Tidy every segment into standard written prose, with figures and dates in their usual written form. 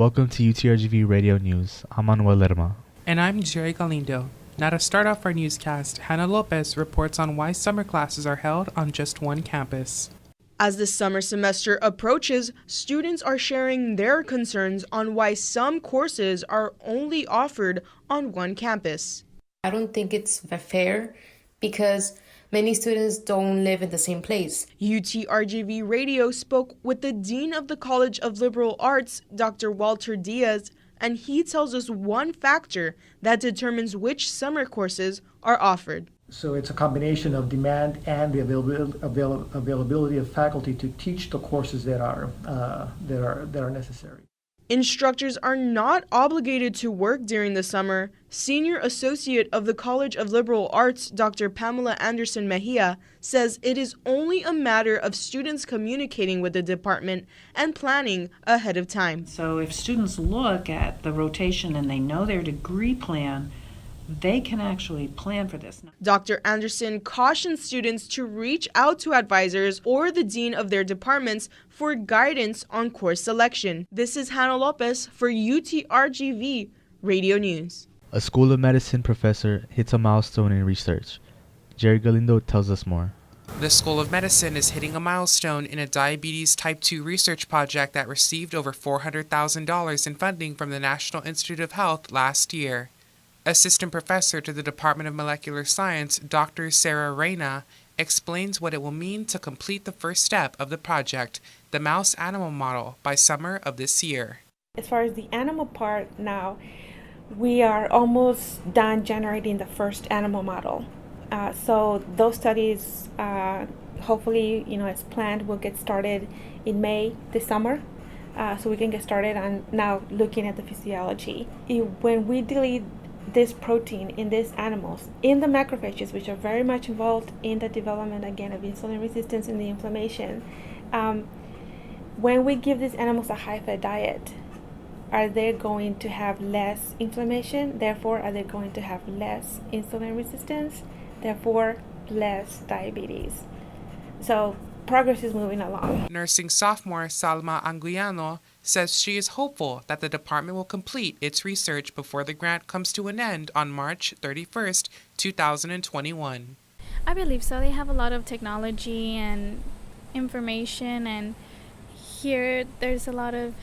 Welcome to UTRGV Radio News. I'm Manuel Lerma. And I'm Jerry Galindo. Now to start off our newscast, Hannah Lopez reports on why summer classes are held on just one campus. As the summer semester approaches, students are sharing their concerns on why some courses are only offered on one campus. I don't think it's fair because many students don't live in the same place. UTRGV Radio spoke with the Dean of the College of Liberal Arts, Dr. Walter Diaz, and he tells us one factor that determines which summer courses are offered. So it's a combination of demand and the availability of faculty to teach the courses that are necessary. Instructors are not obligated to work during the summer. Senior Associate of the College of Liberal Arts, Dr. Pamela Anderson Mejia, says it is only a matter of students communicating with the department and planning ahead of time. So if students look at the rotation and they know their degree plan, they can actually plan for this. Dr. Anderson cautions students to reach out to advisors or the dean of their departments for guidance on course selection. This is Hannah Lopez for UTRGV Radio News. A School of Medicine professor hits a milestone in research. Jerry Galindo tells us more. The School of Medicine is hitting a milestone in a diabetes type 2 research project that received over $400,000 in funding from the National Institute of Health last year. Assistant Professor to the Department of Molecular Science, Dr. Sarah Reyna, explains what it will mean to complete the first step of the project, the mouse animal model, by summer of this year. As far as the animal part now, we are almost done generating the first animal model. So those studies, hopefully, as planned, will get started in May this summer. So we can get started on now looking at the physiology. When we delete this protein in these animals, in the macrophages, which are very much involved in the development, again, of insulin resistance and the inflammation, when we give these animals a high-fat diet, are they going to have less inflammation? Therefore, are they going to have less insulin resistance? Therefore, less diabetes. So progress is moving along. Nursing sophomore Salma Anguiano says she is hopeful that the department will complete its research before the grant comes to an end on March 31st, 2021. I believe so. They have a lot of technology and information, and here there's a lot of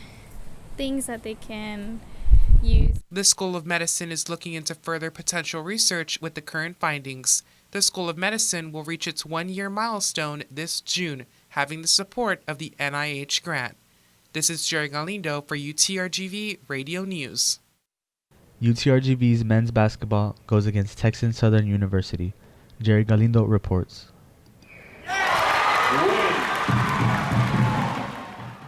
things that they can use. The School of Medicine is looking into further potential research with the current findings. The School of Medicine will reach its one-year milestone this June, having the support of the NIH grant. This is Jerry Galindo for UTRGV Radio News. UTRGV's men's basketball goes against Texas Southern University. Jerry Galindo reports.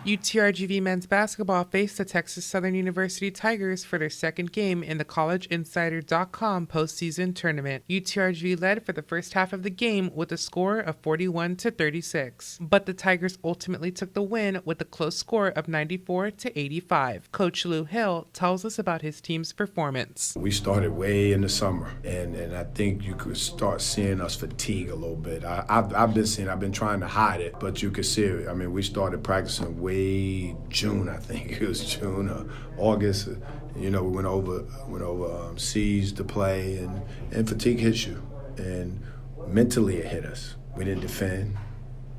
UTRGV men's basketball faced the Texas Southern University Tigers for their second game in the CollegeInsider.com postseason tournament. UTRGV led for the first half of the game with a score of 41-36, but the Tigers ultimately took the win with a close score of 94-85. Coach Lou Hill tells us about his team's performance. We started way in the summer, and I think you could start seeing us fatigue a little bit. I've been trying to hide it, but you could see it. I mean, we started practicing way June, I think it was June or August. We went over seas to play, and fatigue hits you, and mentally it hit us. We didn't defend,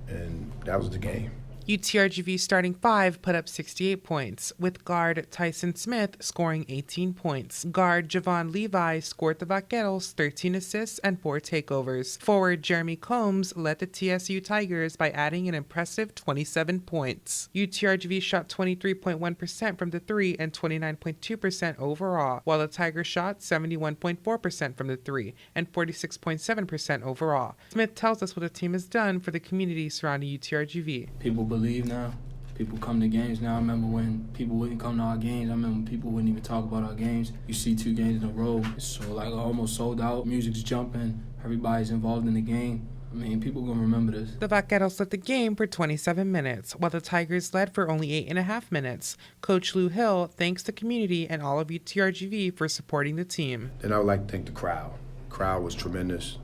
and that was the game. UTRGV starting five put up 68 points, with guard Tyson Smith scoring 18 points. Guard Javon Levi scored the Vaqueros 13 assists and 4 takeovers. Forward Jeremy Combs led the TSU Tigers by adding an impressive 27 points. UTRGV shot 23.1% from the three and 29.2% overall, while the Tigers shot 71.4% from the three and 46.7% overall. Smith tells us what the team has done for the community surrounding UTRGV. People believe now. People come to games now. I remember when people wouldn't come to our games. I remember when people wouldn't even talk about our games. You see 2 games in a row. It's so almost sold out. Music's jumping. Everybody's involved in the game. I mean, people going to remember this. The Vaqueros led the game for 27 minutes, while the Tigers led for only 8.5 minutes. Coach Lou Hill thanks the community and all of UTRGV for supporting the team. And I would like to thank the crowd. The crowd was tremendous.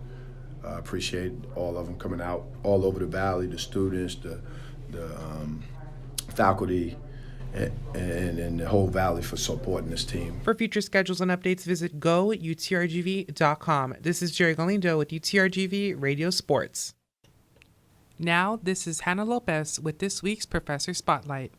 I appreciate all of them coming out all over the valley, the students, the faculty, and the whole valley for supporting this team. For future schedules and updates, visit go.utrgv.com. This is Jerry Galindo with UTRGV Radio Sports. Now, this is Hannah Lopez with this week's Professor Spotlight.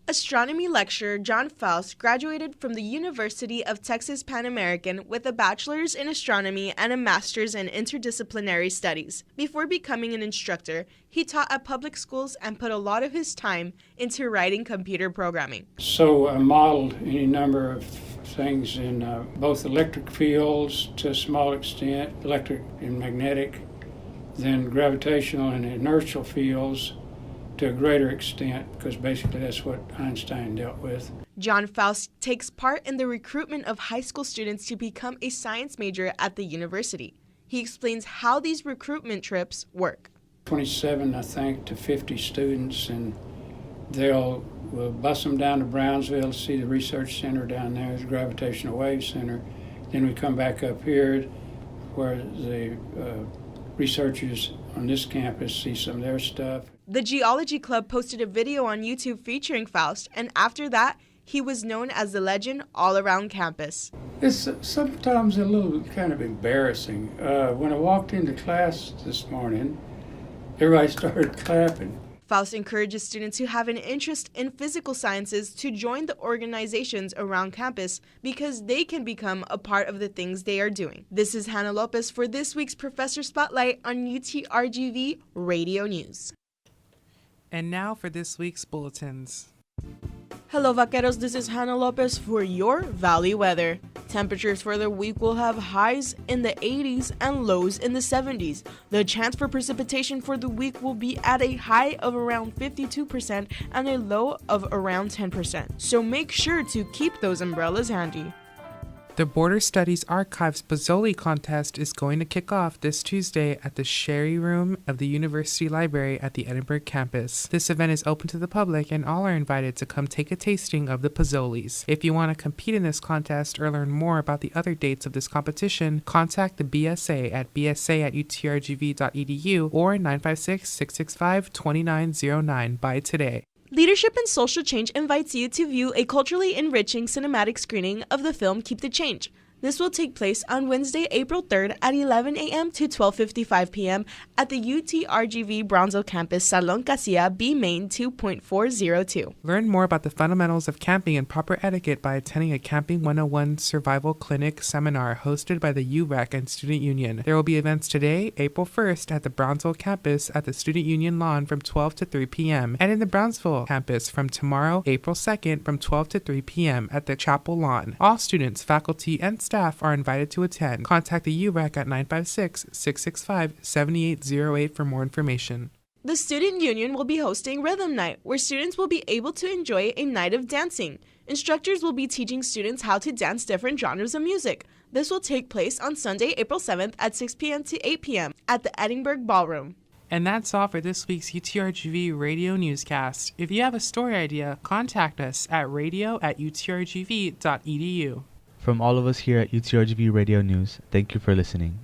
Astronomy lecturer John Faust graduated from the University of Texas Pan American with a bachelor's in astronomy and a master's in interdisciplinary studies. Before becoming an instructor, he taught at public schools and put a lot of his time into writing computer programming. So I modeled any number of things in both electric fields to a small extent, electric and magnetic, then gravitational and inertial fields to a greater extent, because basically that's what Einstein dealt with. John Faust takes part in the recruitment of high school students to become a science major at the university. He explains how these recruitment trips work. 27, I think, to 50 students, and we'll bus them down to Brownsville to see the research center down there, the gravitational wave center. Then we come back up here where the researchers on this campus see some of their stuff. The Geology Club posted a video on YouTube featuring Faust, and after that, he was known as the legend all around campus. It's sometimes a little kind of embarrassing. When I walked into class this morning, everybody started clapping. Faust encourages students who have an interest in physical sciences to join the organizations around campus because they can become a part of the things they are doing. This is Hannah Lopez for this week's Professor Spotlight on UTRGV Radio News. And now for this week's Bulletins. Hello, vaqueros. This is Hannah Lopez for your Valley weather. Temperatures for the week will have highs in the 80s and lows in the 70s. The chance for precipitation for the week will be at a high of around 52% and a low of around 10%. So make sure to keep those umbrellas handy. The Border Studies Archives Pozzoli Contest is going to kick off this Tuesday at the Sherry Room of the University Library at the Edinburgh campus. This event is open to the public and all are invited to come take a tasting of the pozzolis. If you want to compete in this contest or learn more about the other dates of this competition, contact the BSA at bsa@utrgv.edu or 956-665-2909 by today. Leadership and Social Change invites you to view a culturally enriching cinematic screening of the film Keep the Change. This will take place on Wednesday, April 3rd at 11 a.m. to 12:55 p.m. at the UTRGV Brownsville campus, Salon Casilla B Main 2.402. Learn more about the fundamentals of camping and proper etiquette by attending a Camping 101 Survival Clinic seminar hosted by the UREC and Student Union. There will be events today, April 1st, at the Brownsville campus at the Student Union lawn from 12 to 3 p.m. and in the Brownsville campus from tomorrow, April 2nd, from 12 to 3 p.m. at the Chapel lawn. All students, faculty, and staff are invited to attend. Contact the UREC at 956-665-7808 for more information. The Student Union will be hosting Rhythm Night, where students will be able to enjoy a night of dancing. Instructors will be teaching students how to dance different genres of music. This will take place on Sunday, April 7th at 6 p.m. to 8 p.m. at the Edinburgh Ballroom. And that's all for this week's UTRGV Radio Newscast. If you have a story idea, contact us at radio@utrgv.edu. From all of us here at UTRGV Radio News, thank you for listening.